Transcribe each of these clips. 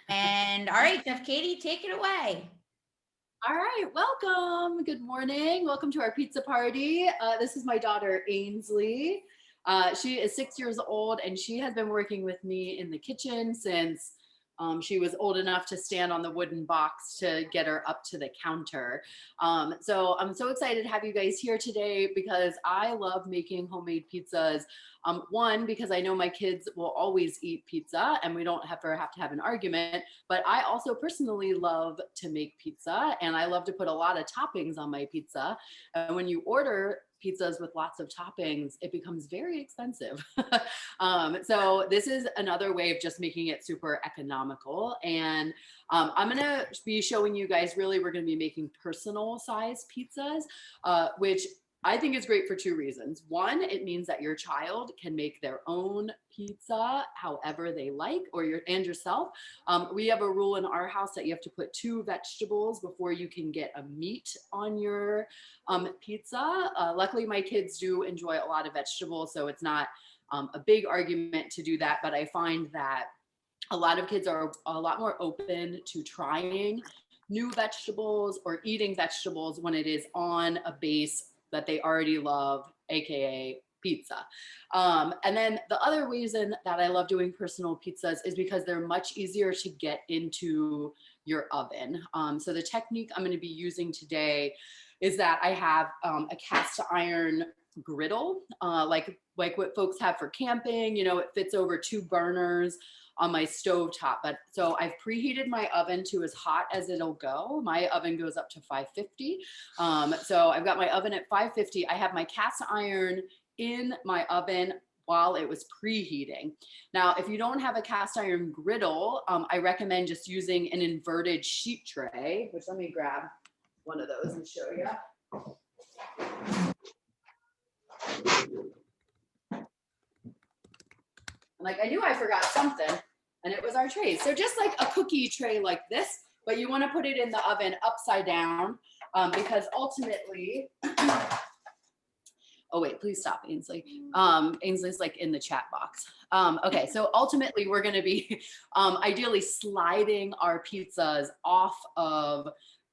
And all right, Chef Katie, take it away. All right, welcome. Good morning. Welcome to our pizza party. This is my daughter, Ainsley. She is 6 years old and she has been working with me in the kitchen since she was old enough to stand on the wooden box to get her up to the counter. So I'm so excited to have you guys here today because I love making homemade pizzas. One, because I know my kids will always eat pizza and we don't have to have an argument, but I also personally love to make pizza and I love to put a lot of toppings on my pizza. And when you order pizzas with lots of toppings, it becomes very expensive. So this is another way of just making it super economical. And I'm gonna be showing you guys, really, we're gonna be making personal size pizzas, which I think it's great for two reasons. One, it means that your child can make their own pizza however they like, or yourself. We have a rule in our house that you have to put 2 vegetables before you can get a meat on your pizza. Luckily, my kids do enjoy a lot of vegetables, so it's not a big argument to do that. But I find that a lot of kids are a lot more open to trying new vegetables or eating vegetables when it is on a base that they already love, aka pizza. And then the other reason that I love doing personal pizzas is because they're much easier to get into your oven. So the technique I'm going to be using today is that I have a cast iron griddle, like what folks have for camping. You know, it fits over 2 burners on my stove top. But so I've preheated my oven to as hot as it'll go. My oven goes up to 550. So I've got my oven at 550. I have my cast iron in my oven while it was preheating. Now, if you don't have a cast iron griddle, I recommend just using an inverted sheet tray, which let me grab one of those and show you. Like, I knew I forgot something, and it was our trays. So just like a cookie tray like this, but you want to put it in the oven upside down because ultimately, oh wait, please stop, Ainsley. Ainsley's like in the chat box. Okay, so ultimately we're going to be ideally sliding our pizzas off of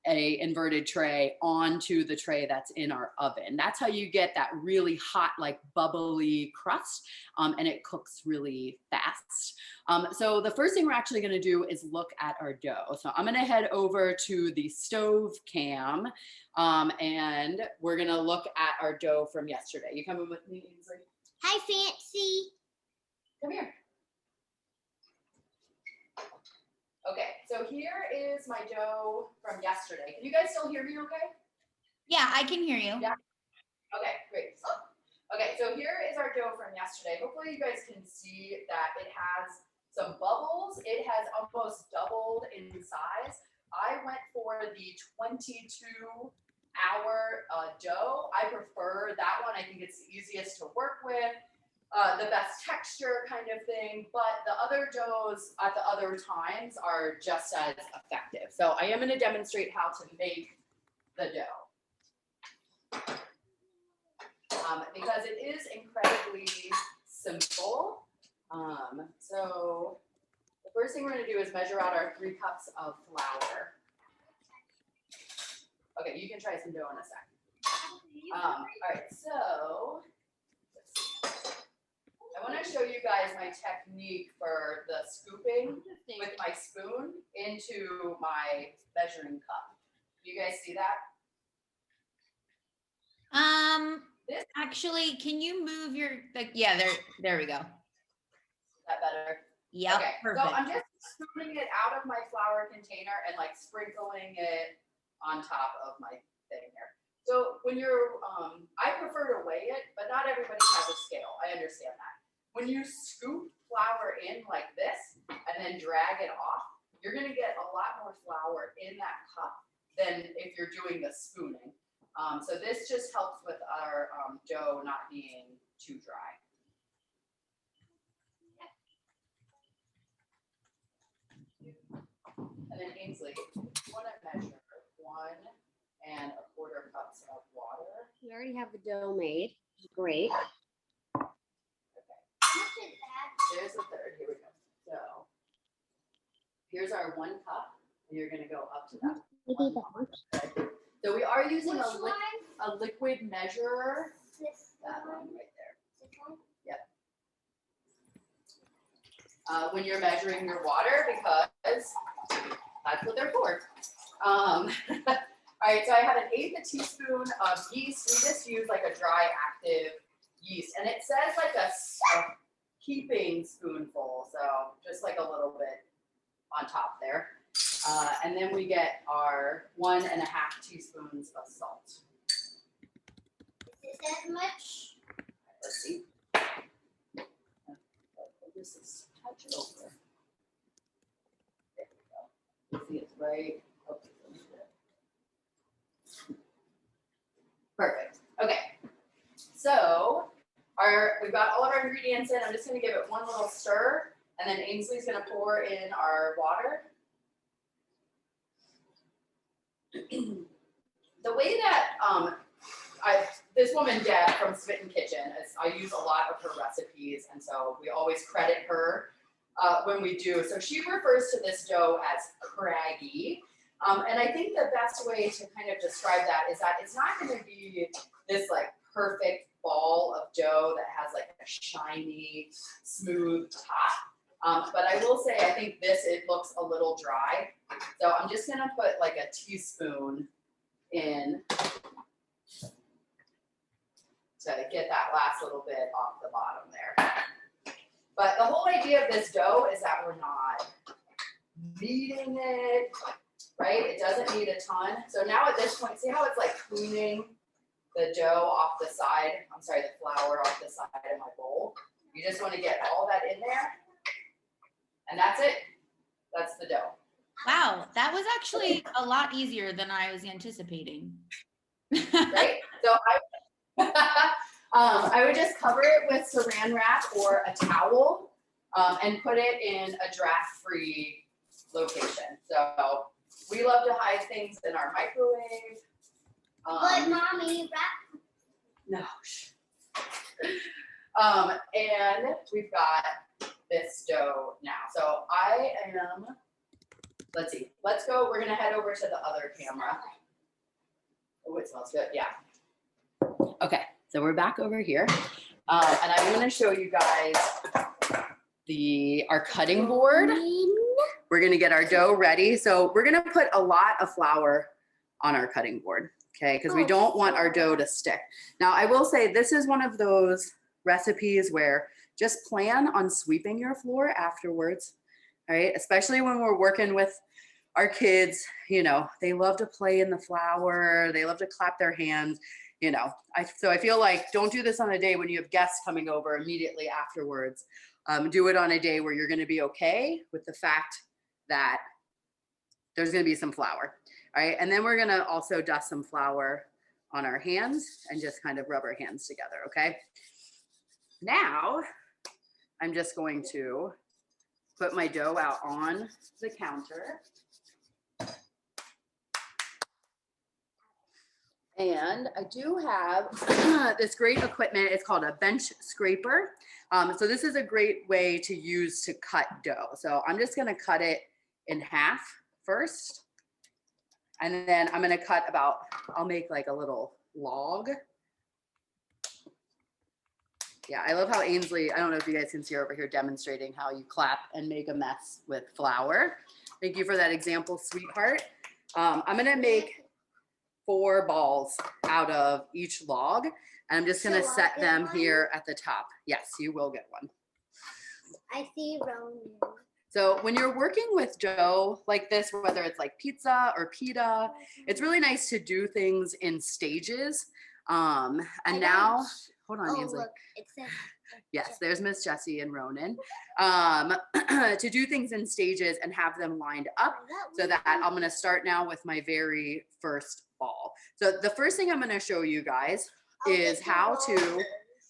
a inverted tray onto the tray that's in our oven. That's how you get that really hot, like bubbly crust, and it cooks really fast. So the first thing we're actually gonna do is look at our dough. So I'm gonna head over to the stove cam, and we're gonna look at our dough from yesterday. You coming with me, Ainsley? Hi, Fancy. Come here. Okay, so here is my dough from yesterday. Can you guys still hear me okay? Yeah, I can hear you. Yeah. Okay, great. Okay, so here is our dough from yesterday. Hopefully you guys can see that it has some bubbles. It has almost doubled in size. I went for the 22-hour dough. I prefer that one. I think it's the easiest to work with. The best texture kind of thing, but the other doughs at the other times are just as effective. So I am going to demonstrate how to make the dough because it is incredibly simple. So the first thing we're going to do is measure out our 3 cups of flour. Okay, you can try some dough in a sec. All right, so I want to show you guys my technique for the scooping with my spoon into my measuring cup. Do you guys see that? Actually, can you move your, yeah, there we go. Is that better? Yeah. Okay, Perfect. so I'm just spooning it out of my flour container and like sprinkling it on top of my thing here. So when you're, I prefer to weigh it, but not everybody has a scale. I understand that. When you scoop flour in like this and then drag it off, you're going to get a lot more flour in that cup than if you're doing the spooning. So this just helps with our dough not being too dry. And then Ainsley, you want to measure 1 1/4 cups of water. We already have the dough made. Great. There's the third. Here we go. So here's our 1 cup, and you're gonna go up to that. Maybe 1 that one. cup. So we are using Which a liquid measurer. This That one. one right there. This one. When you're measuring your water, because that's what they're for. All right, so I have 1/8 teaspoon of yeast. We just use like a dry active yeast, and it says like a heaping spoonful, so just like a little bit on top there. And then we get our 1.5 teaspoons of salt. Is this as much? Let's see. This is touch it over. There we go. See, it's right. Okay. Perfect. Okay. So we've got all of our ingredients in. I'm just going to give it one little stir, and then Ainsley's going to pour in our water. The way that this woman Deb from Smitten Kitchen, I use a lot of her recipes, and so we always credit her when we do. So she refers to this dough as craggy, and I think the best way to kind of describe that is that it's not going to be this like perfect ball of dough that has like a shiny, smooth top. But I will say I think it looks a little dry, so I'm just going to put like a teaspoon in to get that last little bit off the bottom there. But the whole idea of this dough is that we're not kneading it, right? It doesn't need a ton. So now at this point, see how it's like cleaning the dough off the side, the flour off the side of my bowl. You just want to get all that in there. And that's it. That's the dough. Wow, that was actually a lot easier than I was anticipating. Right? So I would just cover it with saran wrap or a towel and put it in a draft-free location. So we love to hide things in our microwave. But mommy, wrap. No. And we've got this dough now. So let's see. Let's go. We're gonna head over to the other camera. Oh, it smells good. Yeah. Okay, so we're back over here, and I'm going to show you guys our cutting board. We're going to get our dough ready. So we're going to put a lot of flour on our cutting board, okay? Because we don't want our dough to stick. Now, I will say this is one of those recipes where just plan on sweeping your floor afterwards, all right? Especially when we're working with our kids, they love to play in the flour. They love to clap their hands. So I feel like don't do this on a day when you have guests coming over immediately afterwards. Do it on a day where you're going to be okay with the fact that there's going to be some flour. All right. And then we're going to also dust some flour on our hands and just kind of rub our hands together. Okay. Now I'm just going to put my dough out on the counter. And I do have this great equipment. It's called a bench scraper. So this is a great way to use to cut dough. So I'm just going to cut it in half first. And then I'm going to cut I'll make like a little log. Yeah, I love how Ainsley, I don't know if you guys can see her over here demonstrating how you clap and make a mess with flour. Thank you for that example, sweetheart. I'm going to make 4 balls out of each log, and I'm just going to set them here at the top. Yes, you will get one. I see Ronan. So when you're working with dough like this, whether it's like pizza or pita, it's really nice to do things in stages. And now, hold on, Ainsley. Look, it says. Yes, there's Miss Jessie and Ronan. To do things in stages and have them lined up so that I'm going to start now with my very first ball. So the first thing I'm going to show you guys is how to,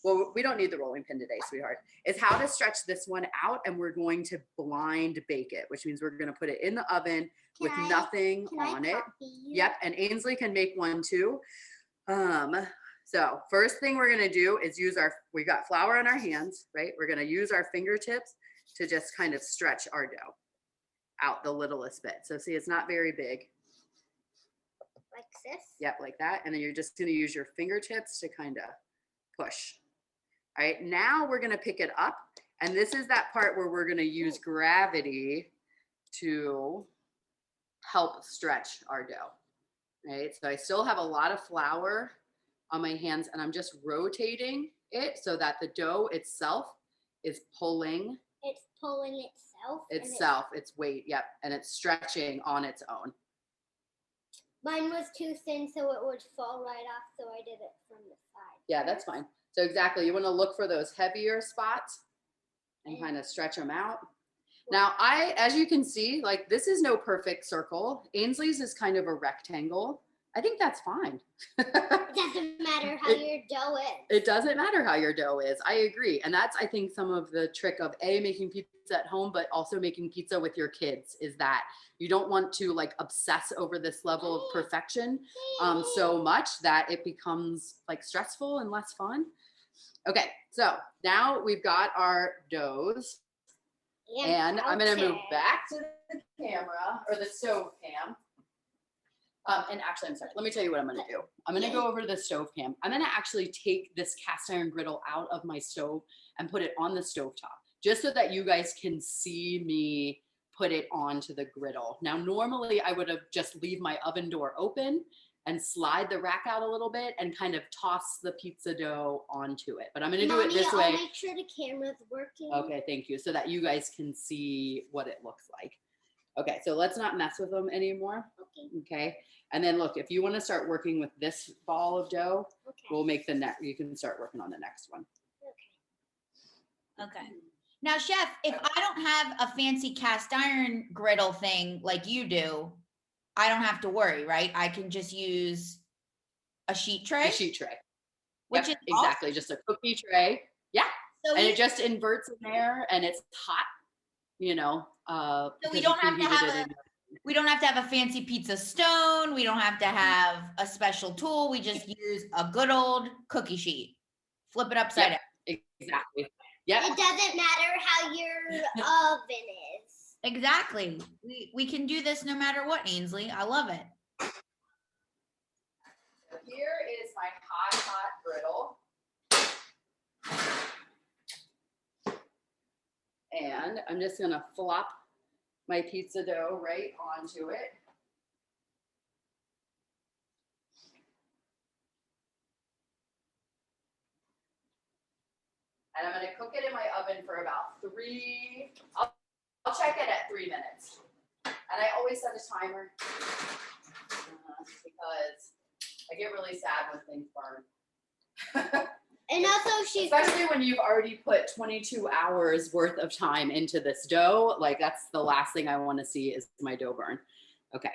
well, we don't need the rolling pin today, sweetheart, is how to stretch this one out, and we're going to blind bake it, which means we're going to put it in the oven with nothing on it. Yep, and Ainsley can make one too. So first thing we're going to do is we got flour on our hands, right? We're going to use our fingertips to just kind of stretch our dough. out the littlest bit. So see, it's not very big. Like this? Yep, like that. And then you're just going to use your fingertips to kind of push. All right, now we're going to pick it up. And this is that part where we're going to use gravity to help stretch our dough. Right, so I still have a lot of flour on my hands, and I'm just rotating it so that the dough itself is pulling It's pulling itself. its weight. Yep, and it's stretching on its own. Mine was too thin, so it would fall right off, so I did it from the side. Yeah, that's fine. So exactly, you want to look for those heavier spots and kind of stretch them out. Now, as you can see, like this is no perfect circle. Ainsley's is kind of a rectangle. I think that's fine. It doesn't matter how your dough is. It doesn't matter how your dough is. I agree. And that's, I think, some of the trick of making pizza at home, but also making pizza with your kids, is that you don't want to like obsess over this level of perfection so much that it becomes like stressful and less fun. Okay, so now we've got our doughs. And I'm going to move back to the camera, or the stove cam. And actually, I'm sorry. Let me tell you what I'm going to do. I'm going to go over to the stove cam. I'm going to actually take this cast iron griddle out of my stove and put it on the stovetop, just so that you guys can see me put it onto the griddle. Now, normally I would have just leave my oven door open and slide the rack out a little bit and kind of toss the pizza dough onto it. But I'm going to do it this way. I'll make sure the camera's working. Okay, thank you. So that you guys can see what it looks like. Okay, so let's not mess with them anymore. Okay. And then look, if you want to start working with this ball of dough, we'll make the next, you can start working on the next one. Okay. Now, Chef, if I don't have a fancy cast iron griddle thing like you do, I don't have to worry, right? I can just use a sheet tray. A sheet tray. Which yep, is exactly awesome. Just a cookie tray. Yeah. So and it just inverts in there, and it's hot. You know. So we don't have to have we don't have to have a fancy pizza stone. We don't have to have a special tool. We just use a good old cookie sheet. Flip it upside down. Exactly. Yeah. It doesn't matter how your oven is. Exactly. We can do this no matter what, Ainsley. I love it. So here is my hot griddle. And I'm just gonna flop my pizza dough right onto it. And I'm gonna cook it in my oven for about I'll check it at 3 minutes. And I always set a timer because I get really sad when things burn. And also especially when you've already put 22 hours worth of time into this dough, like that's the last thing I want to see is my dough burn. Okay,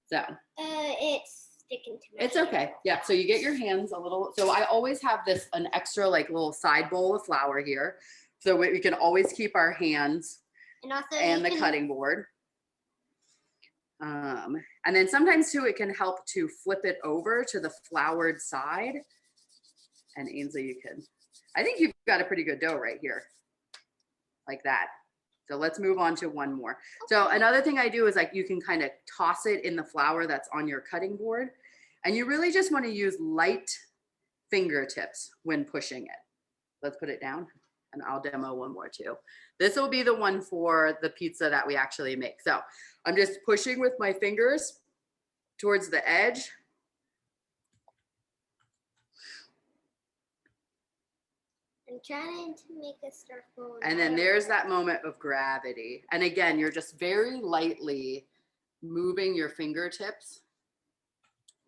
so it's sticking to my it's okay. Yeah, so you get your hands a little. So I always have an extra like little side bowl of flour here, so we can always keep our hands and the cutting board. And then sometimes too, it can help to flip it over to the floured side. And Ainsley, I think you've got a pretty good dough right here, like that. So let's move on to one more. So another thing I do is like you can kind of toss it in the flour that's on your cutting board. And you really just want to use light fingertips when pushing it. Let's put it down and I'll demo one more too. This will be the one for the pizza that we actually make. So I'm just pushing with my fingers towards the edge. I'm trying to make a circle. And then there's that moment of gravity. And again, you're just very lightly moving your fingertips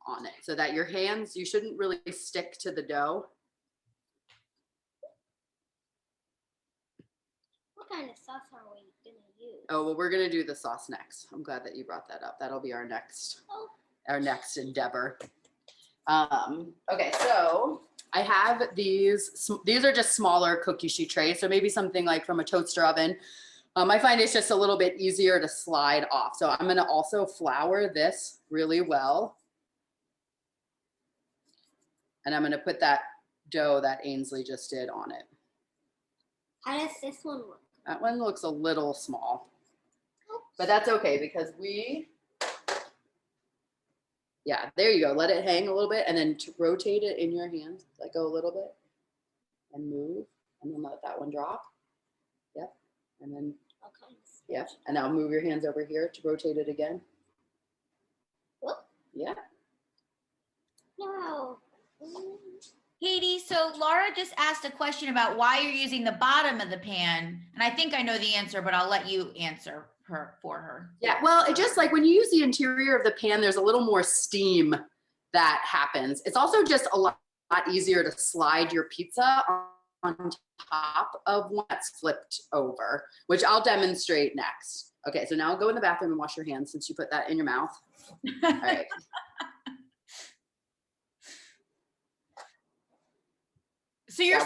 on it so that your hands, you shouldn't really stick to the dough. What kind of sauce are we going to use? Oh, well, we're going to do the sauce next. I'm glad that you brought that up. That'll be our next endeavor. Okay, so I have these are just smaller cookie sheet trays. So maybe something like from a toaster oven. I find it's just a little bit easier to slide off. So I'm going to also flour this really well. And I'm going to put that dough that Ainsley just did on it. How does this one look? That one looks a little small. But that's okay because yeah, there you go. Let it hang a little bit and then rotate it in your hands. Let go a little bit and move and then let that one drop. Yep. And then, yeah. And now move your hands over here to rotate it again. Whoop. Yeah. No. Katie, so Laura just asked a question about why you're using the bottom of the pan. And I think I know the answer, but I'll let you answer for her. Yeah, well, it just like when you use the interior of the pan, there's a little more steam that happens. It's also just a lot easier to slide your pizza on top of one that's flipped over, which I'll demonstrate next. Okay, so now go in the bathroom and wash your hands since you put that in your mouth. All right. So you're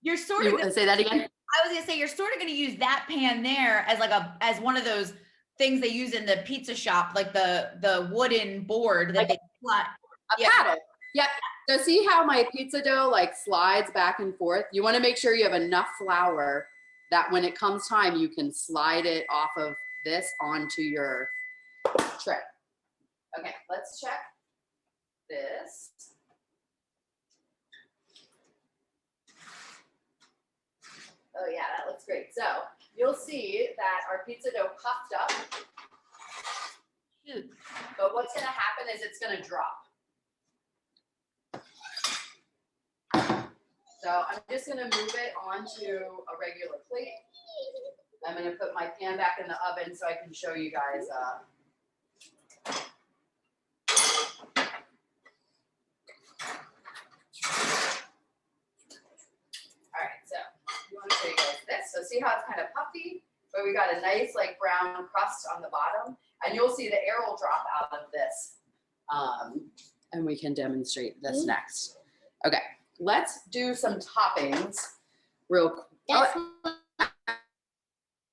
you're sort of say that again. I was gonna say you're sort of gonna use that pan there as like as one of those things they use in the pizza shop, like the wooden board that like they flat. A paddle. Yep. So see how my pizza dough like slides back and forth? You want to make sure you have enough flour that when it comes time, you can slide it off of this onto your tray. Okay, let's check this. Oh yeah, that looks great. So you'll see that our pizza dough puffed up. Shoot. But what's gonna happen is it's gonna drop. So I'm just gonna move it onto a regular plate. I'm gonna put my pan back in the oven so I can show you guys. All right, so we want to show you guys this. So see how it's kind of puffy, but we got a nice like brown crust on the bottom, and you'll see the air will drop out of this. And we can demonstrate this next. Okay, let's do some toppings real quick.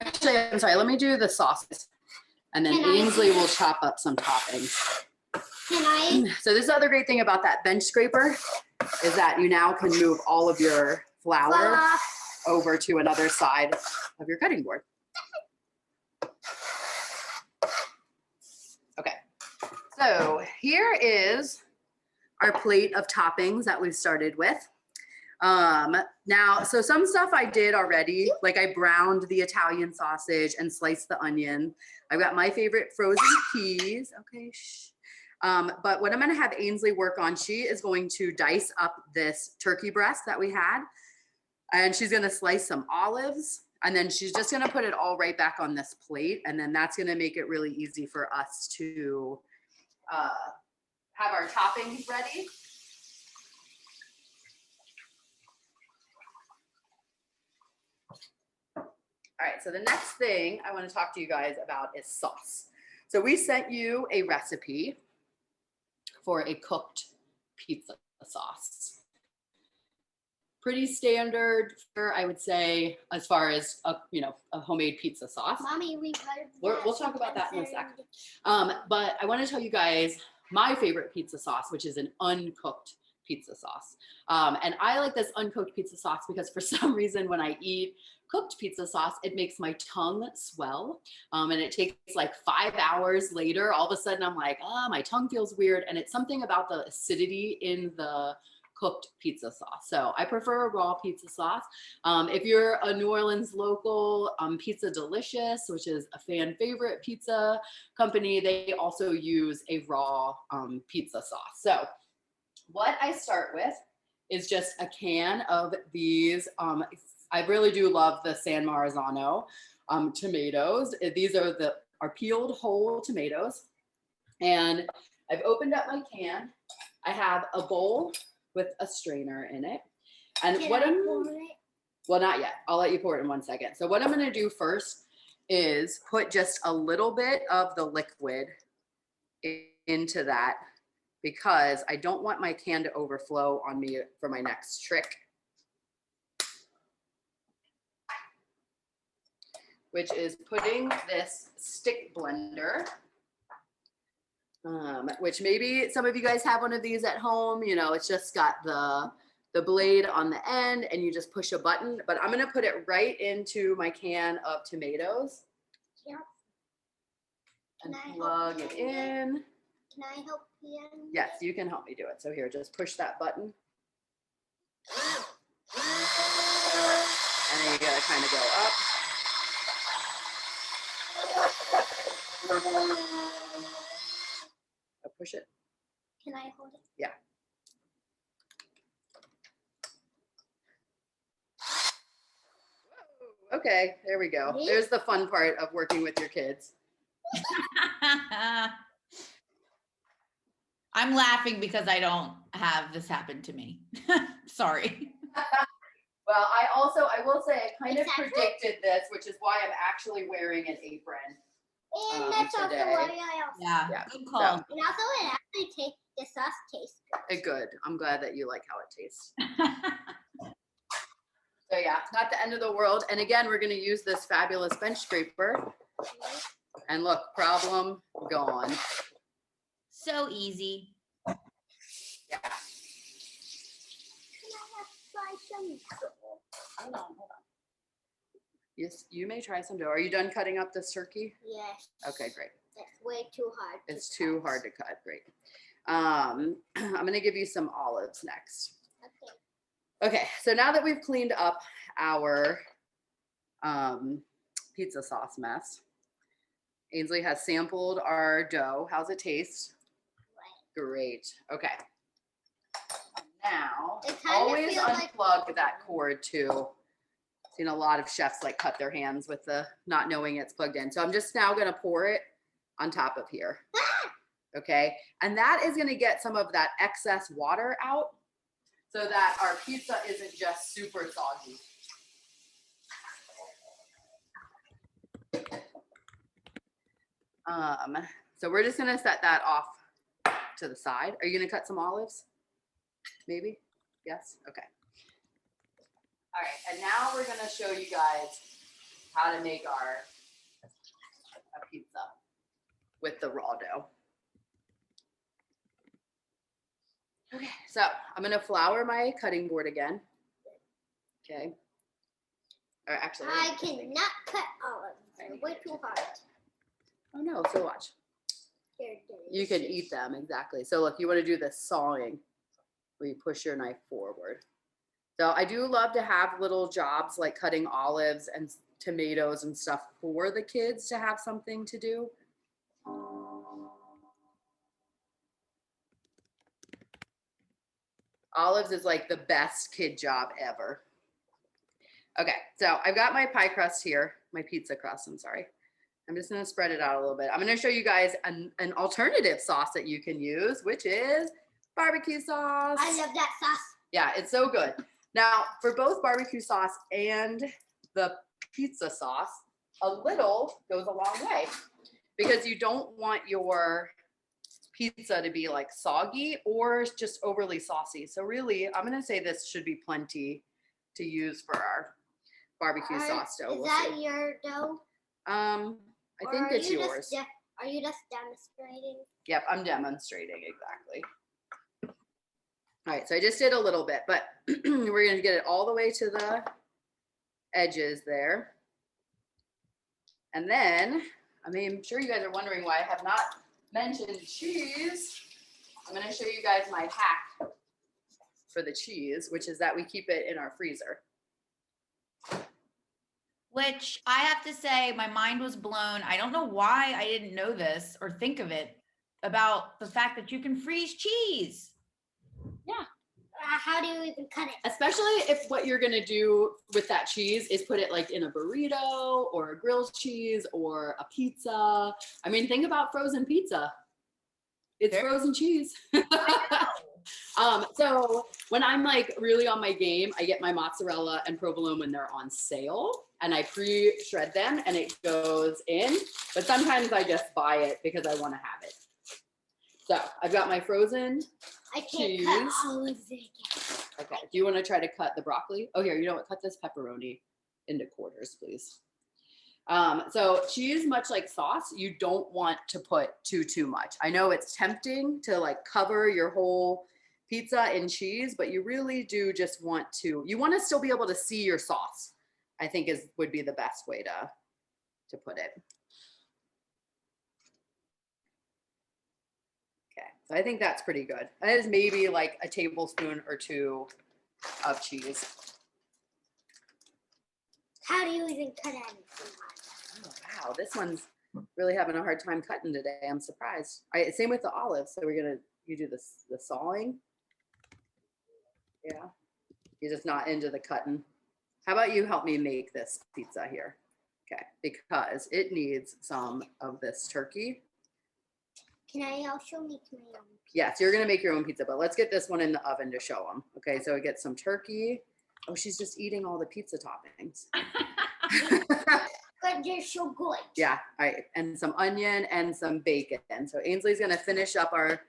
Actually, I'm sorry, let me do the sauces. And then Ainsley will chop up some toppings. Can I? So this is the other great thing about that bench scraper is that you now can move all of your flour over to another side of your cutting board. Okay, so here is our plate of toppings that we've started with. Now, so some stuff I did already, like I browned the Italian sausage and sliced the onion. I've got my favorite frozen peas. Okay, shh. But what I'm gonna have Ainsley work on, she is going to dice up this turkey breast that we had, and she's gonna slice some olives, and then she's just gonna put it all right back on this plate, and then that's gonna make it really easy for us to have our toppings ready. All right, so the next thing I want to talk to you guys about is sauce. So we sent you a recipe for a cooked pizza sauce. Pretty standard, I would say, as far as a homemade pizza sauce. Mommy, We'll talk about that in a second. But I want to tell you guys my favorite pizza sauce, which is an uncooked pizza sauce. And I like this uncooked pizza sauce because for some reason when I eat cooked pizza sauce, it makes my tongue swell. And it takes like 5 hours later, all of a sudden I'm like, my tongue feels weird. And it's something about the acidity in the cooked pizza sauce. So I prefer a raw pizza sauce. If you're a New Orleans local, Pizza Delicious, which is a fan favorite pizza company, they also use a raw pizza sauce. So what I start with is just a can of these. I really do love the San Marzano tomatoes. These are our peeled whole tomatoes. And I've opened up my can. I have a bowl with a strainer in it. And well, not yet. I'll let you pour it in 1 second. So what I'm going to do first is put just a little bit of the liquid into that because I don't want my can to overflow on me for my next trick, which is putting this stick blender, which maybe some of you guys have one of these at home. You know, it's just got the blade on the end and you just push a button, but I'm going to put it right into my can of tomatoes. Yep. And Can I help plug it you? in. Can I help you? Yes, you can help me do it. So here, just push that button. And then you gotta kind of go up. Push it. Can I hold it? Yeah. Whoa, okay, there we go. Me? There's the fun part of working with your kids. I'm laughing because I don't have this happen to me. Sorry. Well, I will say I kind of Exactly. predicted this, which is why I'm actually wearing an apron. And that's also today. why I also. Yeah, good call. And also, it actually the sauce tastes good. Good. I'm glad that you like how it tastes. So yeah, not the end of the world. And again, we're going to use this fabulous bench scraper. And look, problem gone. So easy. Yeah. Can I try some dough? Hold on. Yes, you may try some dough. Are you done cutting up this turkey? Yes. Okay, great. That's way too hard. It's too hard to cut. Great. I'm going to give you some olives next. Okay. Okay, so now that we've cleaned up our pizza sauce mess, Ainsley has sampled our dough. How's it taste? Great. Okay. Now, It kinda always feels like- unplug that cord too. Seen a lot of chefs like cut their hands with the not knowing it's plugged in. So I'm just now going to pour it on top of here. Okay. And that is going to get some of that excess water out so that our pizza isn't just super soggy. So we're just going to set that off to the side. Are you going to cut some olives? Maybe? Yes? Okay. All right, and now we're gonna show you guys how to make a pizza with the raw dough. Okay, so I'm gonna flour my cutting board again. Okay. Or actually, I cannot cut olives. They're way too hard. oh no, so watch. They're You can delicious. eat them, exactly. So look, you wanna do this sawing where you push your knife forward. So I do love to have little jobs like cutting olives and tomatoes and stuff for the kids to have something to do. Olives is like the best kid job ever. Okay, so I've got my pie crust here, my pizza crust, I'm sorry. I'm just gonna spread it out a little bit. I'm gonna show you guys an alternative sauce that you can use, which is barbecue sauce. I love that sauce. Yeah, it's so good. Now, for both barbecue sauce and the pizza sauce, a little goes a long way because you don't want your pizza to be like soggy or just overly saucy. So really, I'm going to say this should be plenty to use for our barbecue sauce dough. Is that your dough? I Or think are it's you yours. Are you just demonstrating? Yep, I'm demonstrating exactly. All right, so I just did a little bit, but we're going to get it all the way to the edges there. And then, I mean, I'm sure you guys are wondering why I have not mentioned cheese. I'm going to show you guys my hack for the cheese, which is that we keep it in our freezer. Which I have to say, my mind was blown. I don't know why I didn't know this or think of it about the fact that you can freeze cheese. Yeah. How do you even cut it? Especially if what you're gonna do with that cheese is put it like in a burrito or a grilled cheese or a pizza. I mean, think about frozen pizza. It's There- frozen cheese. So when I'm like really on my game, I get my mozzarella and provolone when they're on sale and I pre-shred them and it goes in, but sometimes I just buy it because I want to have it. So I've got my frozen. I can't cheese. cut olives again. Okay, do you want to try to cut the broccoli? Oh, here, you know what? Cut this pepperoni into quarters, please. So cheese, much like sauce, you don't want to put too much. I know it's tempting to like cover your whole pizza in cheese, but you really do just want to, you want to still be able to see your sauce, I think would be the best way to put it. So I think that's pretty good. That is maybe like a tablespoon or 2 of cheese. How do you even cut anything? Oh, wow, this one's really having a hard time cutting today. I'm surprised. Same with the olives. So you do the sawing. Yeah, you're just not into the cutting. How about you help me make this pizza here? Okay, because it needs some of this turkey. Can I also make my own? Yes, you're gonna make your own pizza, but let's get this one in the oven to show them. Okay, so we get some turkey. Oh, she's just eating all the pizza toppings. But they're so good. Yeah, all right, and some onion and some bacon. So Ainsley's gonna finish up our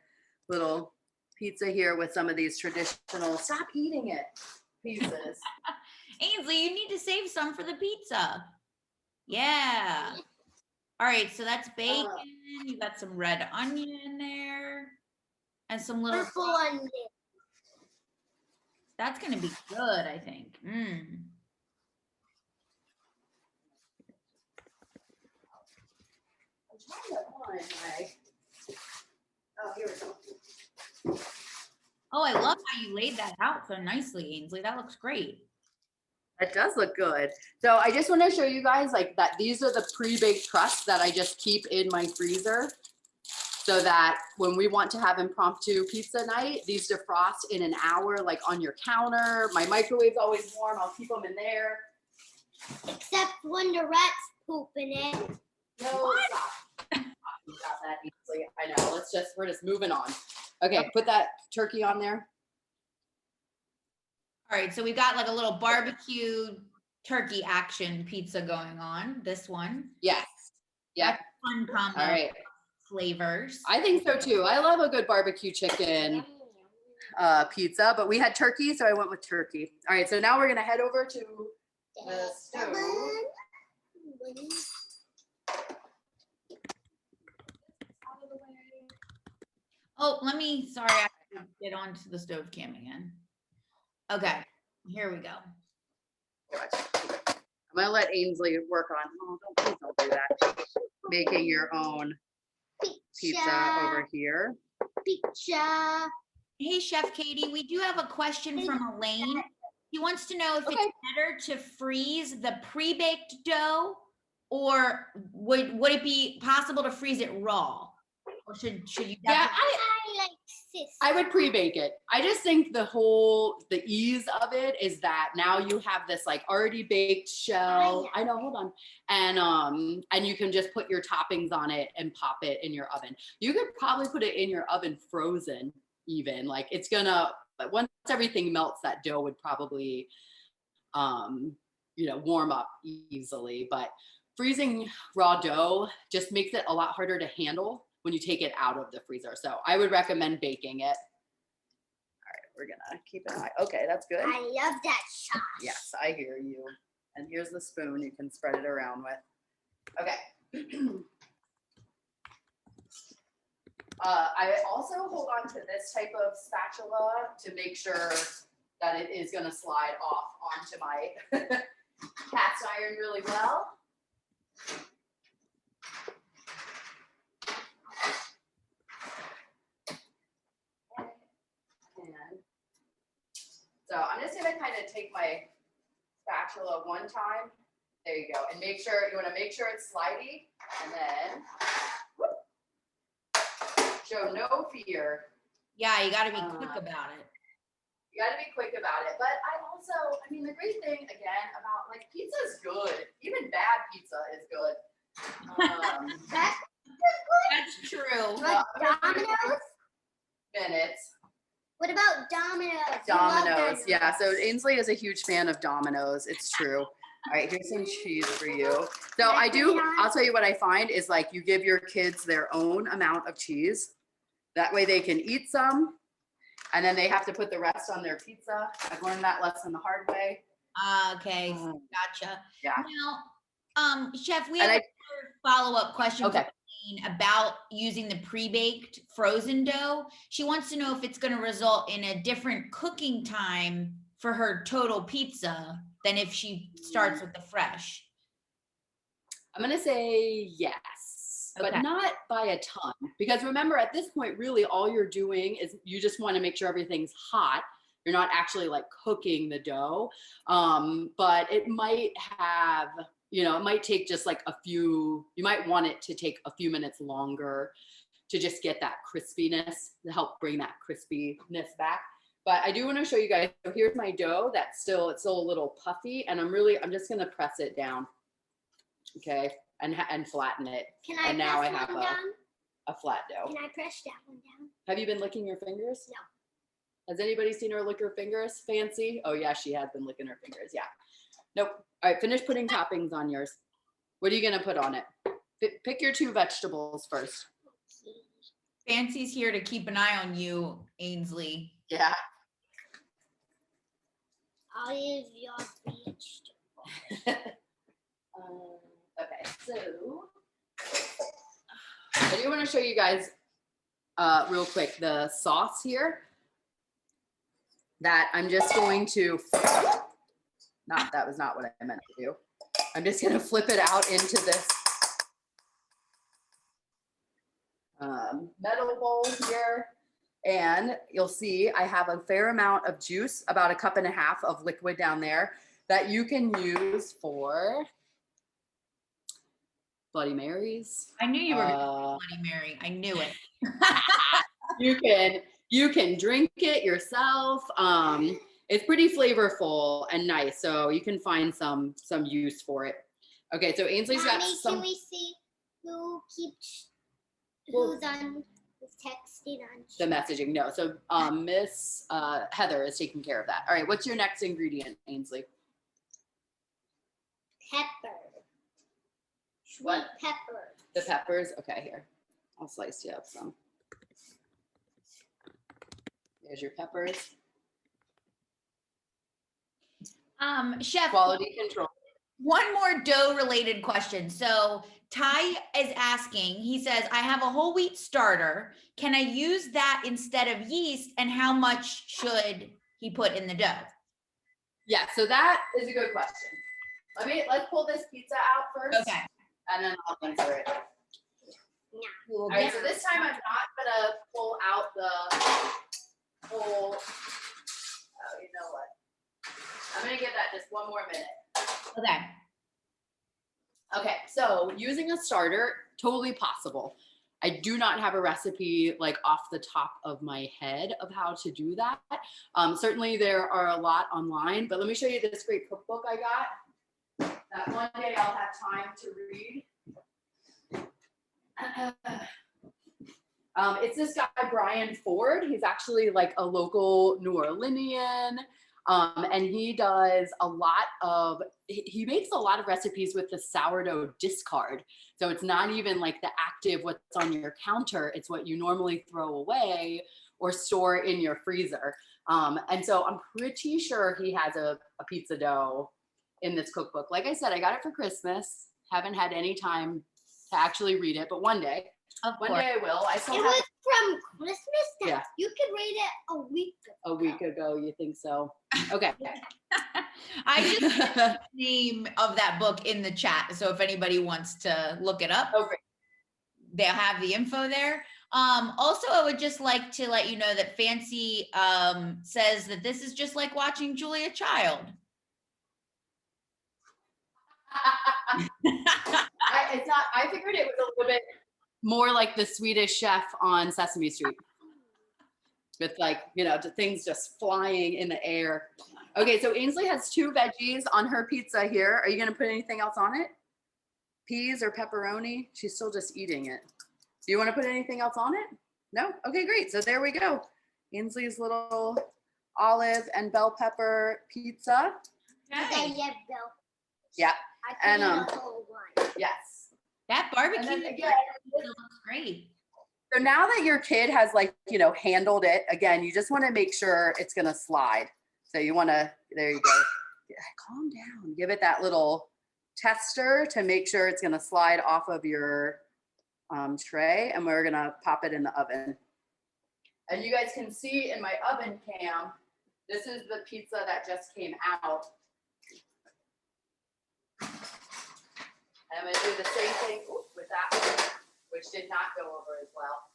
little pizza here with some of these traditional, stop eating it, pieces. Ainsley, you need to save some for the pizza. Yeah. All right, so that's bacon. You got some red onion in there. And some little Purple onion. That's gonna be good, I think. Mm. I'm trying to find my, oh, here we go. Oh, I love how you laid that out so nicely, Ainsley. That looks great. It does look good. So I just want to show you guys like that these are the pre-baked crusts that I just keep in my freezer so that when we want to have impromptu pizza night, these defrost in an hour, like on your counter. My microwave's always warm. I'll keep them in there. Except when the rats poop in it. No, stop. Got that easily. I know. We're just moving on. Okay, put that turkey on there. All right, so we got like a little barbecue turkey action pizza going on. This one. Yes. Yep. That's fun combo. All right. Flavors. I think so too. I love a good barbecue chicken pizza, but we had turkey, so I went with turkey. All right, so now we're gonna head over to the stove. Oh, sorry, I have to get onto the stove cam again. Okay, here we go. I'm gonna let Ainsley work on, please don't do that. Making your own pizza over here. Pizza. Hey, Chef Katie, we do have a question from Elaine. He wants to know if it's better to freeze the pre-baked dough, or would it be possible to freeze it raw? Or should you? Yeah, I like this. I would pre-bake it. I just think the ease of it is that now you have this like already baked shell. I know, hold on. And you can just put your toppings on it and pop it in your oven. You could probably put it in your oven frozen even. Like it's gonna, but once everything melts, that dough would probably warm up easily. But freezing raw dough just makes it a lot harder to handle when you take it out of the freezer. So I would recommend baking it. All right, we're gonna keep an eye. Okay, that's good. I love that sauce. Yes, I hear you. And here's the spoon you can spread it around with. Okay. I also hold on to this type of spatula to make sure that it is gonna slide off onto my cast iron really well. So I'm just gonna kind of take my spatula one time. There you go. And you wanna make sure it's slidey, and then whoop, show no fear. Yeah, you gotta be quick about it. You gotta be quick about it. But the great thing again about like pizza is good. Even bad pizza is good. That's true. Like Domino's? Minutes. What about Domino's? Domino's, yeah. So Ainsley is a huge fan of Domino's. It's true. All right, here's some cheese for you. So I'll tell you what I find is like you give your kids their own amount of cheese. That way they can eat some and then they have to put the rest on their pizza. I've learned that lesson the hard way. Okay, gotcha. Yeah. Now, Chef, we have a follow-up question about using the pre-baked frozen dough. She wants to know if it's going to result in a different cooking time for her total pizza than if she starts with the fresh. I'm going to say yes. but not by a ton. Because remember, at this point, really all you're doing is you just want to make sure everything's hot. You're not actually like cooking the dough. But it might have, you know, it might take just like you might want it to take a few minutes longer to just get that crispiness, to help bring that crispiness back. But I do want to show you guys, so here's my dough it's still a little puffy, and I'm just going to press it down. Okay, and flatten it. Can I now press I have one down? a flat dough. Can I press that one down? Have you been licking your fingers? No. Has anybody seen her lick her fingers? Fancy? Oh yeah, she has been licking her fingers. Yeah. Nope. All right, finish putting toppings on yours. What are you gonna put on it? Pick your 2 vegetables first. Fancy's here to keep an eye on you, Ainsley. Yeah. I'll use your vegetable. Okay, so I do want to show you guys real quick the sauce here that I'm just going to, that was not what I meant to do. I'm just going to flip it out into this metal bowl here. And you'll see I have a fair amount of juice, about 1.5 cups of liquid down there that you can use for Bloody Marys. I knew you were going to say Bloody Mary. I knew it. You can drink it yourself. It's pretty flavorful and nice, so you can find some use for it. Okay, so Ainsley's got some. Can we see who's on texting on the messaging? No, so Miss Heather is taking care of that. All right, what's your next ingredient, Ainsley? pepper. What? Pepper. The peppers? Okay, here. I'll slice you up some. There's your peppers. Chef. Quality control. One more dough related question. So Ty is asking, he says, I have a whole wheat starter. Can I use that instead of yeast? And how much should he put in the dough? Yeah, so that is a good question. Let's pull this pizza out first. Okay. And then I'll answer it. Yeah. All right, so this time I'm not gonna pull out the whole, oh, you know what? I'm gonna give that just one more minute. Okay. Okay, so using a starter, totally possible. I do not have a recipe like off the top of my head of how to do that. Certainly there are a lot online, but let me show you this great cookbook I got that one day I'll have time to read. It's this guy, Brian Ford. He's actually like a local New Orleanian. And he does he makes a lot of recipes with the sourdough discard. So it's not even like the active what's on your counter. It's what you normally throw away or store in your freezer. And so I'm pretty sure he has a pizza dough in this cookbook. Like I said, I got it for Christmas. Haven't had any time to actually read it, but one day. One day I will. It was from Christmas time. Yeah. You could read it a week ago. A week ago, you think so? Okay. I just put the name of that book in the chat. So if anybody wants to look it up, they'll have the info there. Also, I would just like to let you know that Fancy says that this is just like watching Julia Child. I figured it was a little bit more like the Swedish Chef on Sesame Street with like, things just flying in the air. Okay, so Ainsley has 2 veggies on her pizza here. Are you gonna put anything else on it? Peas or pepperoni? She's still just eating it. Do you wanna put anything else on it? No? Okay, great, so there we go. Ainsley's little olive and bell pepper pizza. Okay. Yeah. And a whole one. Yes. That barbecue looks great. So now that your kid has handled it, again, you just want to make sure it's going to slide. So you want to, there you go. Calm down. Give it that little tester to make sure it's going to slide off of your tray, and we're going to pop it in the oven. And you guys can see in my oven cam, this is the pizza that just came out. And I'm going to do the same thing with that one. which did not go over as well.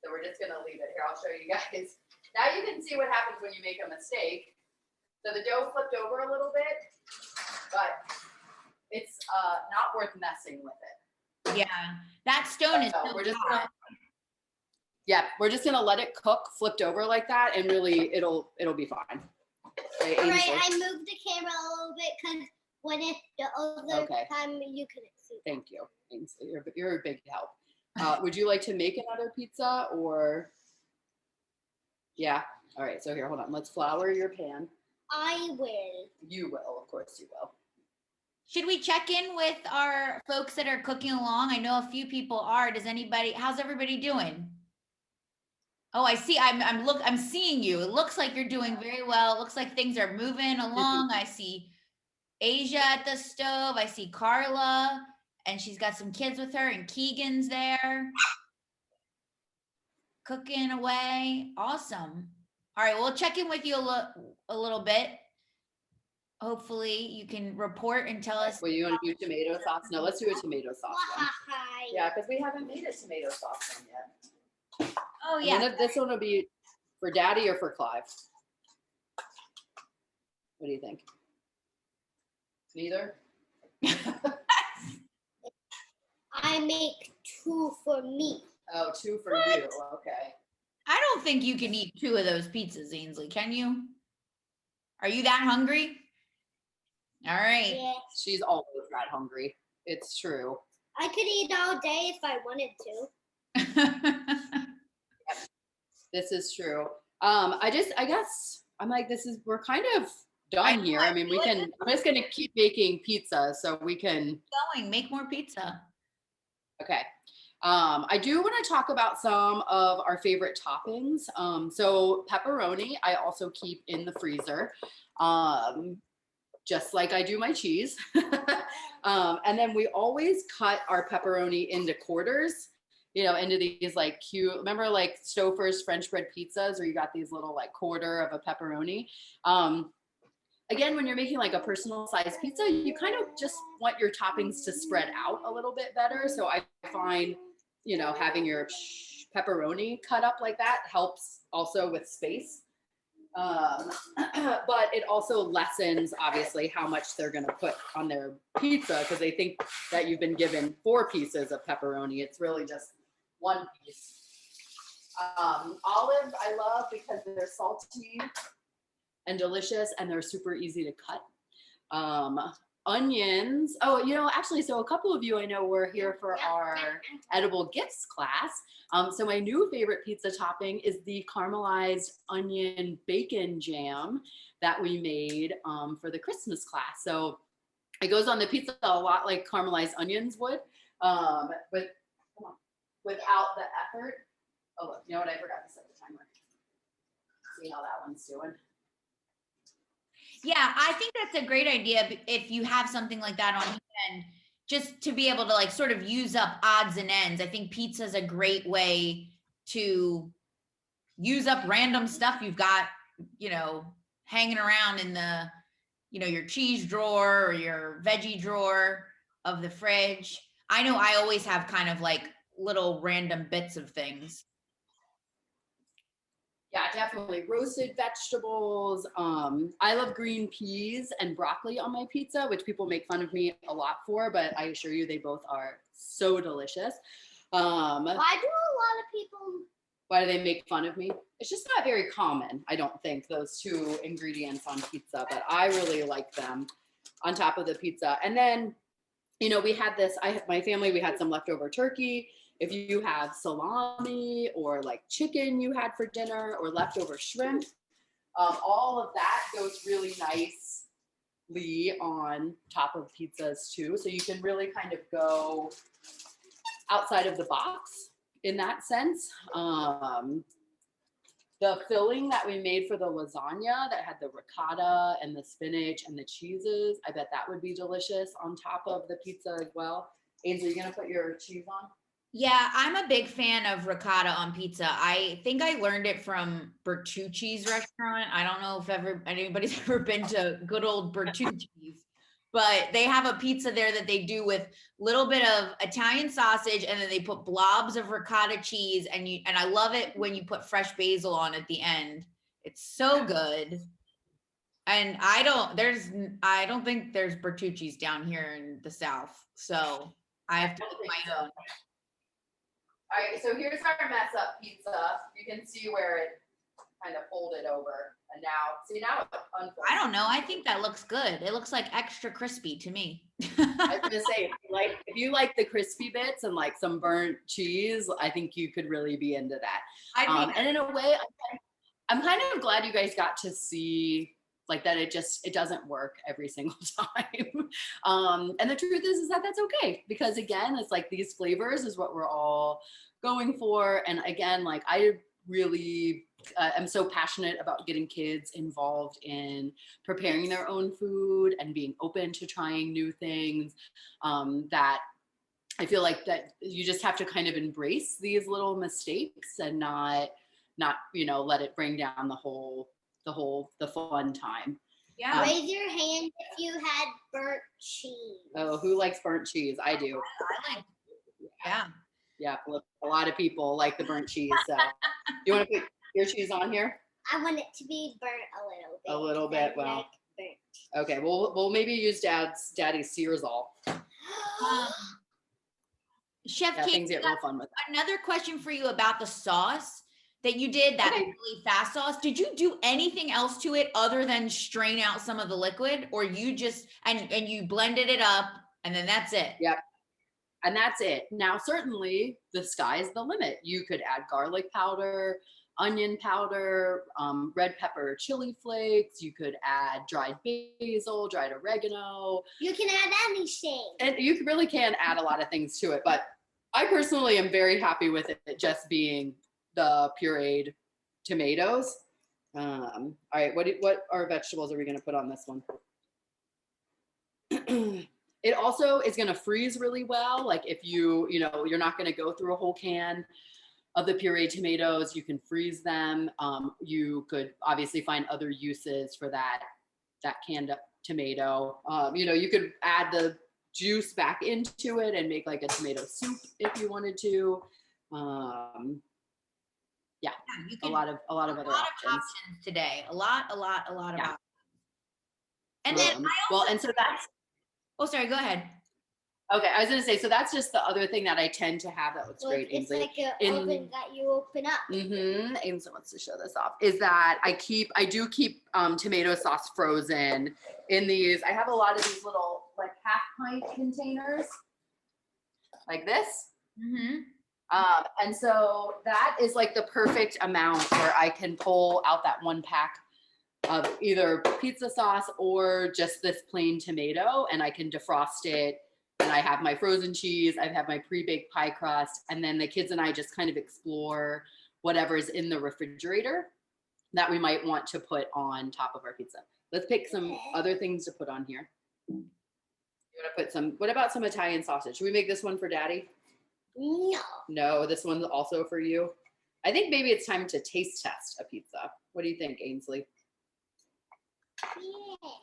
So we're just gonna leave it here. I'll show you guys. Now you can see what happens when you make a mistake. So the dough flipped over a little bit, but it's not worth messing with it. Yeah, that stone is so we're just hot. we're just gonna let it cook, flipped over like that, and really it'll be fine. Okay, all right, I moved the camera a little bit because when it the other time you couldn't see. Thank you, Ainsley. You're a big help. Would you like to make another pizza or? Yeah. All right. So here, hold on. Let's flour your pan. I will. You will, of course, you will. Should we check in with our folks that are cooking along? I know a few people are. How's everybody doing? Oh, I see. I'm seeing you. It looks like you're doing very well. It looks like things are moving along. I see Asia at the stove. I see Carla, and she's got some kids with her, and Keegan's there cooking away. Awesome. All right, we'll check in with you a little bit. Hopefully you can report and tell us. Well, you want to do tomato sauce? No, let's do a tomato sauce one. Yeah, because we haven't made a tomato sauce one yet. Oh yeah. This one will be for Daddy or for Clive? What do you think? Neither? I make 2 for me. Oh, 2 for you. Okay. I don't think you can eat 2 of those pizzas, Ainsley. Can you? Are you that hungry? All right. Yeah. She's always that hungry. It's true. I could eat all day if I wanted to. This is true. I guess I'm like, we're kind of done here. I mean, I'm just going to keep making pizza so we can. Make more pizza. Okay. I do want to talk about some of our favorite toppings. So pepperoni, I also keep in the freezer, just like I do my cheese. And then we always cut our pepperoni into quarters, into these like cute, remember like Stouffer's French bread pizzas, where you got these little like quarter of a pepperoni. Again, when you're making like a personal size pizza, you kind of just want your toppings to spread out a little bit better. So I find, having your pepperoni cut up like that helps also with space. But it also lessens, obviously, how much they're going to put on their pizza because they think that you've been given 4 pieces of pepperoni. It's really just 1 piece. Olive, I love because they're salty and delicious, and they're super easy to cut. Onions. Oh, actually, so a couple of you I know were here for our edible gifts class. So my new favorite pizza topping is the caramelized onion bacon jam that we made for the Christmas class. So it goes on the pizza a lot like caramelized onions would, but without the effort. Oh, look, you know what? I forgot to set the timer. See how that one's doing. Yeah, I think that's a great idea if you have something like that on hand, just to be able to like sort of use up odds and ends. I think pizza is a great way to use up random stuff you've got, hanging around in the, your cheese drawer or your veggie drawer of the fridge. I know I always have kind of like little random bits of things. Yeah, definitely. Roasted vegetables. I love green peas and broccoli on my pizza, which people make fun of me a lot for, but I assure you they both are so delicious. Why do a lot of people... Why do they make fun of me? It's just not very common, I don't think, those 2 ingredients on pizza, but I really like them on top of the pizza. And then, we had my family, we had some leftover turkey. If you have salami or like chicken you had for dinner or leftover shrimp, all of that goes really nicely on top of pizzas too. So you can really kind of go outside of the box in that sense. The filling that we made for the lasagna that had the ricotta and the spinach and the cheeses, I bet that would be delicious on top of the pizza as well. Ainsley, are you going to put your cheese on? Yeah, I'm a big fan of ricotta on pizza. I think I learned it from Bertucci's restaurant. I don't know if anybody's ever been to good old Bertucci's, but they have a pizza there that they do with little bit of Italian sausage, and then they put blobs of ricotta cheese, and I love it when you put fresh basil on at the end. It's so good. And I don't think there's Bertucci's down here in the South. So I have to make my own. All right, so here's our mess up pizza. You can see where it kind of folded over. And now it unfolds. I don't know. I think that looks good. It looks like extra crispy to me. I was gonna say, if you like the crispy bits and like some burnt cheese, I think you could really be into that. And in a way, I'm kind of glad you guys got to see like that it doesn't work every single time. And the truth is that that's okay, because again, it's like these flavors is what we're all going for. And again, like I really am so passionate about getting kids involved in preparing their own food and being open to trying new things, that I feel like that you just have to kind of embrace these little mistakes and not let it bring down the fun time. Yeah. Raise your hand if you had burnt cheese. Oh, who likes burnt cheese? I do. I like. Yeah. Yeah, a lot of people like the burnt cheese. So, you want to put your cheese on here? I want it to be burnt a little bit. A little bit. Well. Like okay. We'll maybe use Daddy's Searsall. Chef Kate, Kate, things get real fun with that. Another question for you about the sauce that you did, that really fast sauce. Did you do anything else to it other than strain out some of the liquid, or you just and you blended it up and then that's it? Yep. And that's it. Now, certainly the sky's the limit. You could add garlic powder, onion powder, red pepper, chili flakes. You could add dried basil, dried oregano. You can add anything. And you really can add a lot of things to it. But I personally am very happy with it just being the pureed tomatoes. All right, what are vegetables are we going to put on this one? It also is going to freeze really well. Like if you're not going to go through a whole can of the pureed tomatoes, you can freeze them. You could obviously find other uses for that canned up tomato. You could add the juice back into it and make like a tomato soup if you wanted to. Yeah, a lot of other options today. A lot of options. And then and so that's. Oh, sorry. Go ahead. Okay, I was gonna say, so that's just the other thing that I tend to have that looks great. It's like an oven that you open up. Ainsley wants to show this off. Is that I do keep tomato sauce frozen in these. I have a lot of these little like 1/2 pint containers, like this. And so that is like the perfect amount where I can pull out that 1 pack of either pizza sauce or just this plain tomato, and I can defrost it. And I have my frozen cheese, I have my pre-baked pie crust, and then the kids and I just kind of explore whatever's in the refrigerator that we might want to put on top of our pizza. Let's pick some other things to put on here. You want to put what about some Italian sausage? Should we make this one for Daddy? No, this one's also for you. I think maybe it's time to taste test a pizza. What do you think, Ainsley?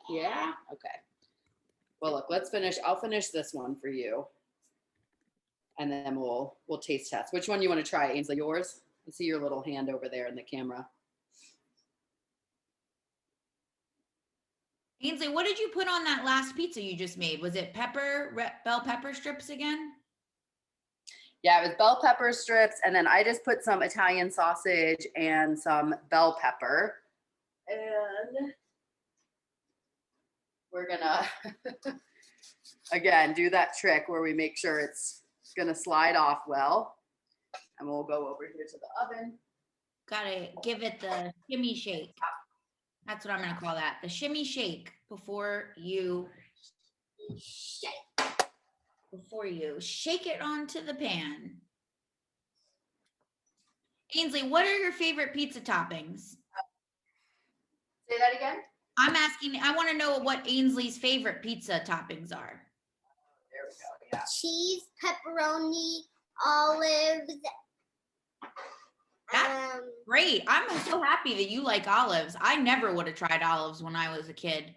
Yeah? Okay. Well, look, I'll finish this one for you. And then we'll taste test. Which one you want to try, Ainsley? Yours? Let's see your little hand over there in the camera. Ainsley, what did you put on that last pizza you just made? Was it bell pepper strips again? Yeah, it was bell pepper strips. And then I just put some Italian sausage and some bell pepper. And we're gonna, again, do that trick where we make sure it's gonna slide off well. And we'll go over here to the oven. Gotta give it the shimmy shake. That's what I'm gonna call that. The shimmy shake before you shake it onto the pan. Ainsley, what are your favorite pizza toppings? Say that again? I'm asking, I want to know what Ainsley's favorite pizza toppings are. There we go, yeah. Cheese, pepperoni, olives. That's great. I'm so happy that you like olives. I never would have tried olives when I was a kid.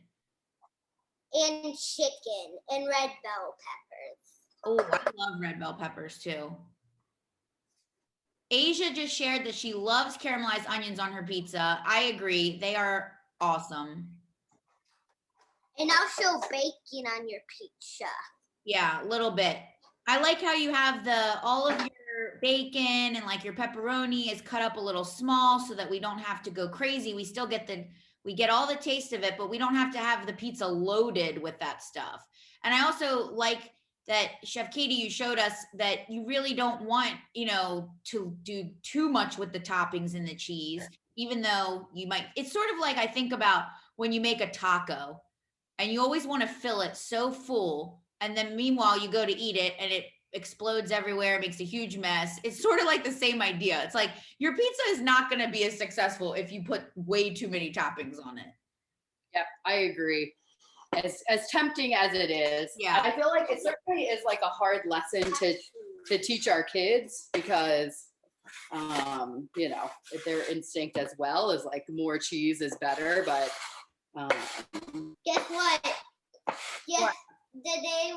and chicken and red bell peppers. Oh, I love red bell peppers too. Asia just shared that she loves caramelized onions on her pizza. I agree. They are awesome. And also bacon on your pizza. Yeah, a little bit. I like how you have all of your bacon and like your pepperoni is cut up a little small so that we don't have to go crazy. We still get we get all the taste of it, but we don't have to have the pizza loaded with that stuff. And I also like that, Chef Katie, you showed us that you really don't want, to do too much with the toppings and the cheese, even though you might, it's sort of like I think about when you make a taco and you always want to fill it so full. And then meanwhile, you go to eat it and it explodes everywhere, makes a huge mess. It's sort of like the same idea. It's like your pizza is not going to be as successful if you put way too many toppings on it. Yep, I agree. As tempting as it is, yeah, I feel like it certainly is like a hard lesson to teach our kids because their instinct as well is like more cheese is better. But guess what? Yes, the day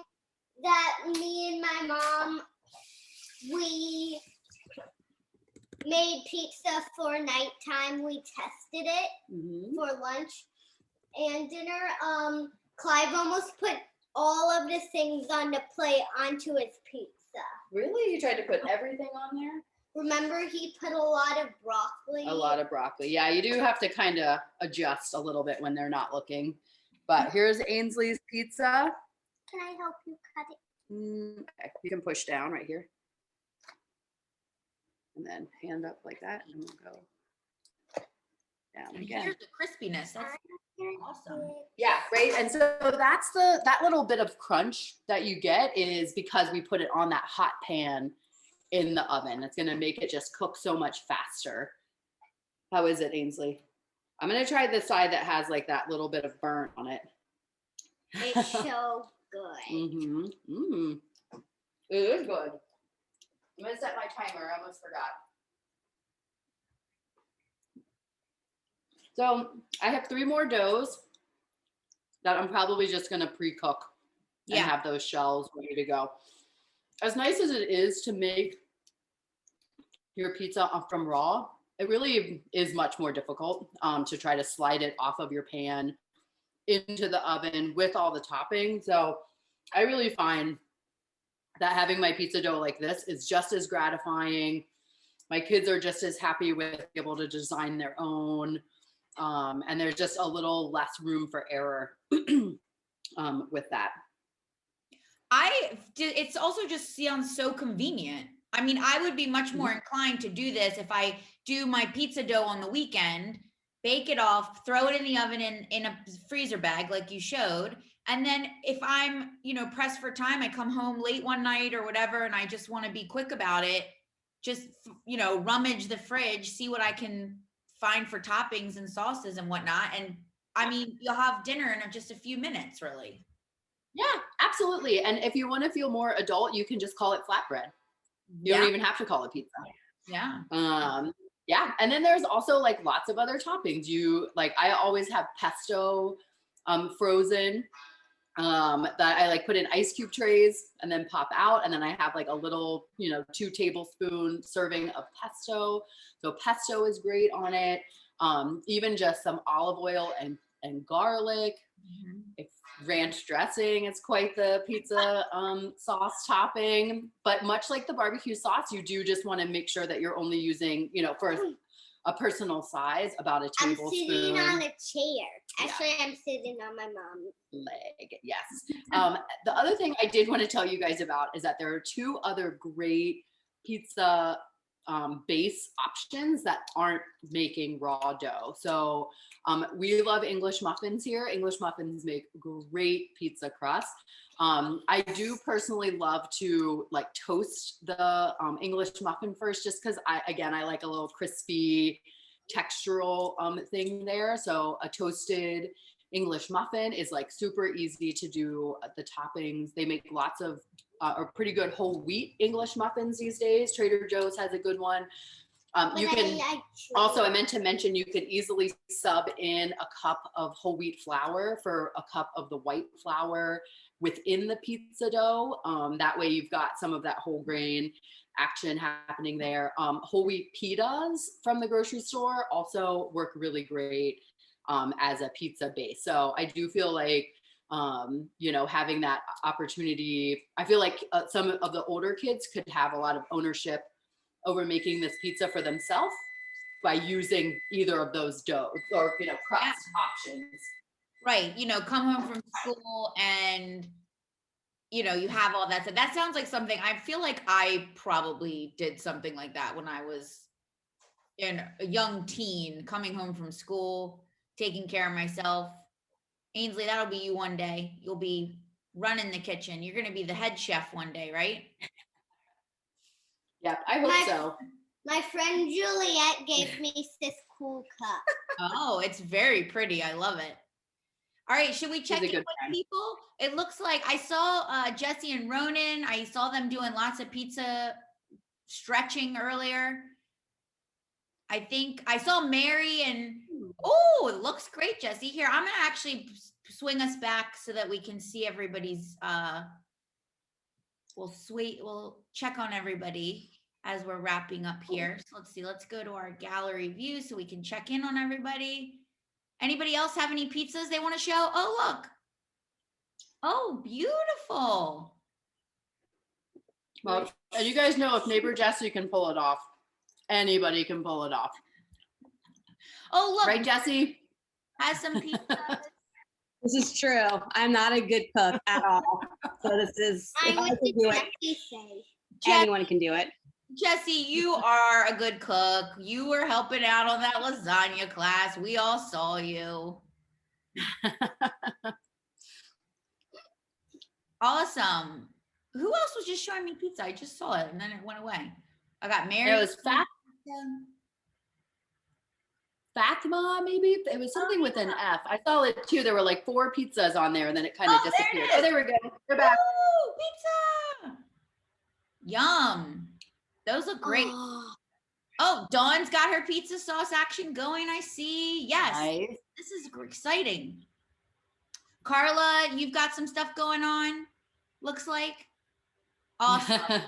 that me and my mom we made pizza for nighttime, we tested it for lunch and dinner. Clive almost put all of the things on the plate onto his pizza. Really? You tried to put everything on there? Remember, he put a lot of broccoli? A lot of broccoli. Yeah, you do have to kind of adjust a little bit when they're not looking. But here's Ainsley's pizza. Can I help you cut it? Okay. You can push down right here. And then hand up like that, and we'll go down again. Here's the crispiness. That's awesome. Yeah, right. And so that's that little bit of crunch that you get is because we put it on that hot pan in the oven. It's going to make it just cook so much faster. How is it, Ainsley? I'm going to try the side that has like that little bit of burn on it. It's so good. It is good. I'm going to set my timer. I almost forgot. So I have 3 more doughs that I'm probably just going to pre-cook and have those shells ready to go. As nice as it is to make your pizza from raw, it really is much more difficult to try to slide it off of your pan into the oven with all the toppings. So I really find that having my pizza dough like this is just as gratifying. My kids are just as happy with being able to design their own. And there's just a little less room for error with that. It's also just sounds so convenient. I mean, I would be much more inclined to do this if I do my pizza dough on the weekend, bake it off, throw it in the oven in a freezer bag like you showed. And then if I'm, pressed for time, I come home late one night or whatever, and I just want to be quick about it, just, rummage the fridge, see what I can find for toppings and sauces and whatnot. And I mean, you'll have dinner in just a few minutes, really. Yeah, absolutely. And if you want to feel more adult, you can just call it flatbread. You don't even have to call it pizza. Yeah. Yeah. And then there's also like lots of other toppings. I always have pesto frozen that I like put in ice cube trays and then pop out. And then I have like a little, 2 tablespoon serving of pesto. So pesto is great on it. Even just some olive oil and garlic. If ranch dressing is quite the pizza sauce topping, but much like the barbecue sauce, you do just want to make sure that you're only using, for a personal size, about a tablespoon. I'm sitting on a chair. Actually, I'm sitting on my mom's leg. Yes. The other thing I did want to tell you guys about is that there are 2 other great pizza base options that aren't making raw dough. So we love English muffins here. English muffins make great pizza crust. I do personally love to like toast the English muffin first, just because I like a little crispy textural thing there. So a toasted English muffin is like super easy to do the toppings. They make lots of pretty good whole wheat English muffins these days. Trader Joe's has a good one. You can also, I meant to mention, you can easily sub in a cup of whole wheat flour for a cup of the white flour within the pizza dough. That way you've got some of that whole grain action happening there. Whole wheat pitas from the grocery store also work really great as a pizza base. So I do feel like, you know, having that opportunity, I feel like some of the older kids could have a lot of ownership over making this pizza for themselves by using either of those dough or, you know, crust options. Right. You know, come home from school and, you know, you have all that. So that sounds like something, I feel like I probably did something like that when I was a young teen, coming home from school, taking care of myself. Ainsley, that'll be you one day. You'll be running the kitchen. You're going to be the head chef one day, right? Yeah, I hope so. My friend Juliet gave me this cool cup. Oh, it's very pretty. I love it. All right, should we check in with people? It looks like I saw Jesse and Ronan. I saw them doing lots of pizza stretching earlier. I think I saw Mary and, oh, it looks great, Jesse. Here, I'm gonna actually swing us back so that we can see everybody's, we'll check on everybody as we're wrapping up here. So let's see, let's go to our gallery view so we can check in on everybody. Anybody else have any pizzas they want to show? Oh, look. Oh, beautiful. Well, and you guys know if neighbor Jesse can pull it off, anybody can pull it off. Oh, look. Right, Jesse? Has some pizza. This is true. I'm not a good cook at all. So this is, if I can do it, anyone can do it. Jesse, you are a good cook. You were helping out on that lasagna class. We all saw you. Awesome. Who else was just showing me pizza? I just saw it and then it went away. I got Mary. It was Fatima, maybe? It was something with an F. I saw it too. There were like 4 pizzas on there and then it kind of disappeared. Oh, there we go. They're back. Oh, pizza. Yum. Those look great. Oh, Dawn's got her pizza sauce action going, I see. Yes. Nice. This is exciting. Carla, you've got some stuff going on, looks like. Awesome.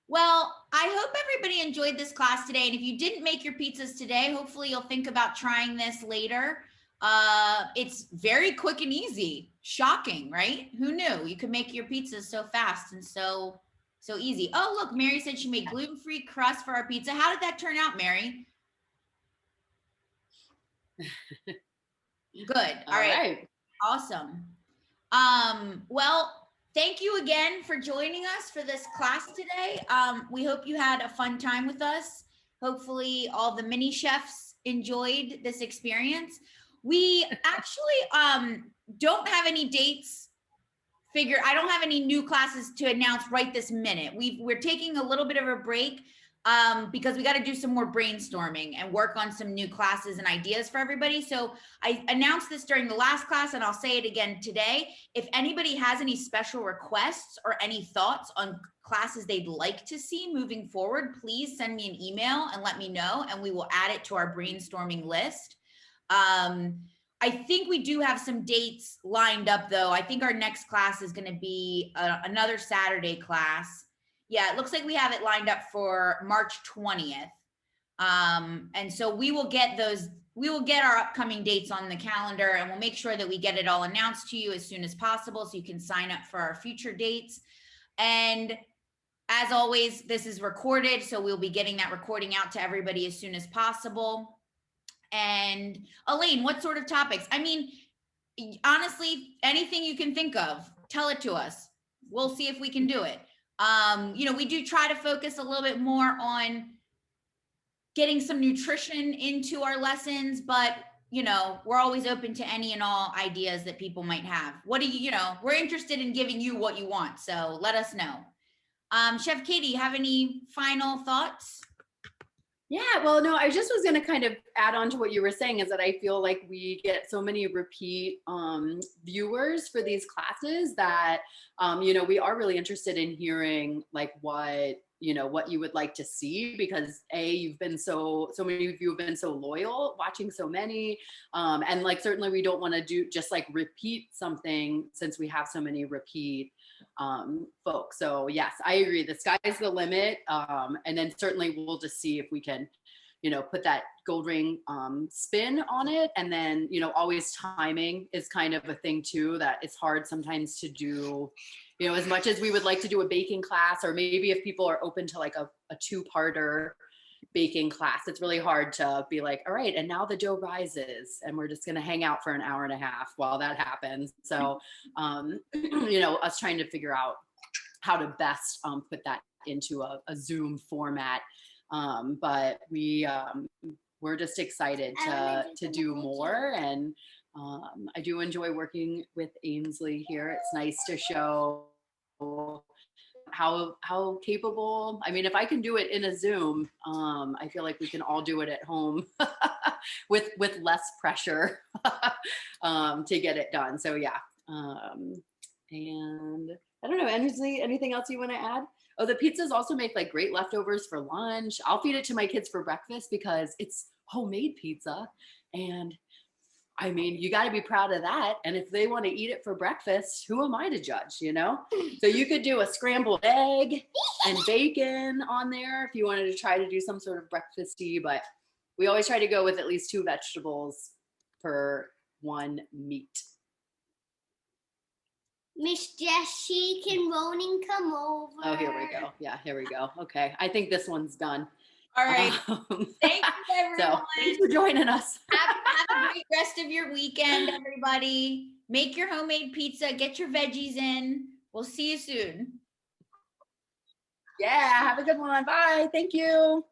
Well, I hope everybody enjoyed this class today. And if you didn't make your pizzas today, hopefully you'll think about trying this later. It's very quick and easy. Shocking, right? Who knew you could make your pizzas so fast and so easy. Oh, look, Mary said she made gluten-free crust for our pizza. How did that turn out, Mary? Good. All right. Awesome. Well, thank you again for joining us for this class today. We hope you had a fun time with us. Hopefully all the mini chefs enjoyed this experience. We actually don't have any dates figured. I don't have any new classes to announce right this minute. We're taking a little bit of a break because we got to do some more brainstorming and work on some new classes and ideas for everybody. So I announced this during the last class and I'll say it again today. If anybody has any special requests or any thoughts on classes they'd like to see moving forward, please send me an email and let me know and we will add it to our brainstorming list. I think we do have some dates lined up though. I think our next class is going to be another Saturday class. Yeah, it looks like we have it lined up for March 20th. And so we will get our upcoming dates on the calendar and we'll make sure that we get it all announced to you as soon as possible so you can sign up for our future dates. And as always, this is recorded, so we'll be getting that recording out to everybody as soon as possible. And Elaine, what sort of topics? I mean, honestly, anything you can think of, tell it to us. We'll see if we can do it. You know, we do try to focus a little bit more on getting some nutrition into our lessons, but you know, we're always open to any and all ideas that people might have. What do you know, we're interested in giving you what you want. So let us know. Chef Katie, you have any final thoughts? Yeah, well, no, I just was going to kind of add on to what you were saying is that I feel like we get so many repeat viewers for these classes that, you know, we are really interested in hearing like what, what you would like to see, because you've been so many of you have been so loyal watching so many. And like, certainly we don't want to do just like repeat something since we have so many repeat folks. So yes, I agree. The sky's the limit. And then certainly we'll just see if we can, put that gold ring spin on it. And then, always timing is kind of a thing too, that it's hard sometimes to do, as much as we would like to do a baking class, or maybe if people are open to like a two-parter baking class, it's really hard to be like, all right, and now the dough rises and we're just going to hang out for an hour and a half while that happens. So, us trying to figure out how to best put that into a Zoom format. But we're just excited to do more. And I do enjoy working with Ainsley here. It's nice to show how capable. I mean, if I can do it in a Zoom, I feel like we can all do it at home with less pressure to get it done. So yeah. And I don't know, Ainsley, anything else you want to add? Oh, the pizzas also make like great leftovers for lunch. I'll feed it to my kids for breakfast because it's homemade pizza. And I mean, you got to be proud of that. And if they want to eat it for breakfast, who am I to judge, So you could do a scrambled egg and bacon on there if you wanted to try to do some sort of breakfasty, but we always try to go with at least 2 vegetables per 1 meat. Miss Jessie, can Ronan come over? Oh, here we go. Yeah, here we go. Okay. I think this one's done. All right. Thank you, everyone. So, thanks for joining us. Have a great rest of your weekend, everybody. Make your homemade pizza. Get your veggies in. We'll see you soon. Yeah. Have a good one. Bye. Thank you.